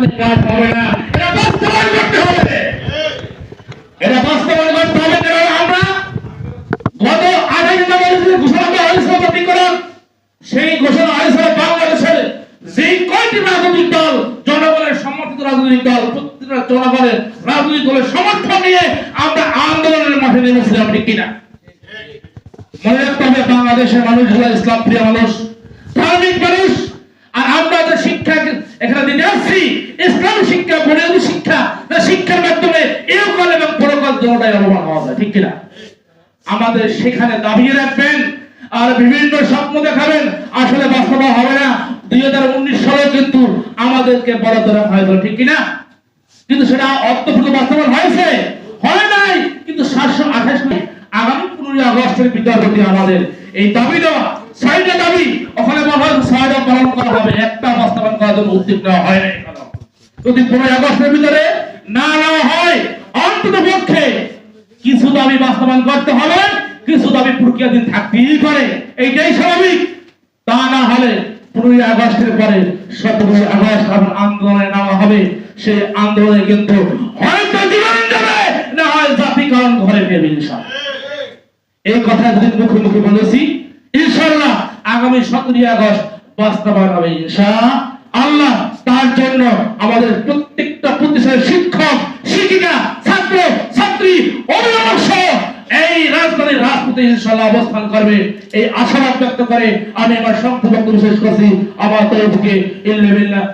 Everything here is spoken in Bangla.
রাজনৈতিক কাজ হবে না, এটা বাস্তবায়ন করতে হবে। এটা বাস্তবায়ন করতে হবে। কারণ আমরা গত 28 জানুয়ারি ঘোষণা করা হয়েছিল প্রতিকরণ, সেই ঘোষণা হয়েছিল বাংলাদেশের যে কয়টি রাজনৈতিক দল, জনগণের সমর্থিত রাজনৈতিক দল, প্রত্যেকটা জনগণের রাজনৈতিক দলের সমর্থন নিয়ে আমরা আন্দোলনের মাঠে নেমেছিলাম, ঠিক কিনা? মনে রাখতে হবে বাংলাদেশের মানুষ হলো ইসলাম প্রিয় মানুষ, ধার্মিক মানুষ। আর আমরা যে শিক্ষা এখানে দিতে আসছি, ইসলামী শিক্ষা, বুনিয়াদী শিক্ষা, শিক্ষার মাধ্যমে ইহকাল এবং পরকাল দুটোটাই লাভবান হওয়া যায়, ঠিক কিনা? আমাদের সেখানে দাবিয়ে রাখবেন আর বিভিন্ন স্বপ্ন দেখাবেন, আসলে বাস্তবায়ন হবে না। 2019 সালে কিন্তু আমাদেরকে বরাদ্দ রাখা হয়েছিল, ঠিক কিনা? কিন্তু সেটা অর্থপূর্ণ বাস্তবায়ন হয়েছে? হয় নাই। কিন্তু 728 আগামী 15 আগস্টের বিদ্যাপতি আমাদের এই দাবি দেওয়া 6টা দাবি, ওখানে বলা হয় 6টা পালন করা হবে, একটা বাস্তবায়ন করার জন্য উদ্যোগ নেওয়া হয় না। যদি 15 আগস্টের ভিতরে না নেওয়া হয়, অন্তত পক্ষে কিছু দাবি বাস্তবায়ন করতে হবে, কিছু দাবি প্রক্রিয়াধীন থাকতেই পারে, এইটাই স্বাভাবিক। তা না হলে 15 আগস্টের পরে 17 আগস্ট আবার আন্দোলনে নামা হবে। সেই আন্দোলনে কিন্তু হয়তো জীবন যাবে, না হয় জাতিকরণ ঘরে ফেরবে ইনশাআল্লাহ। এই কথা যদি মুখে মুখে বলেছি, ইনশাআল্লাহ আগামী 17 আগস্ট বাস্তবায়ন হবে ইনশাআল্লাহ। তার জন্য আমাদের প্রত্যেকটা প্রতিষ্ঠানের শিক্ষক, শিক্ষিকা, ছাত্র, ছাত্রী, অভিভাবক সহ এই রাজধানীর রাজপথে ইনশাআল্লাহ অবস্থান করবে, এই আশাবাদ ব্যক্ত করে আমি আমার সংক্ষিপ্ত বক্তব্য শেষ করছি। আমার তরফ থেকে ইল্লা বিল্লাহ।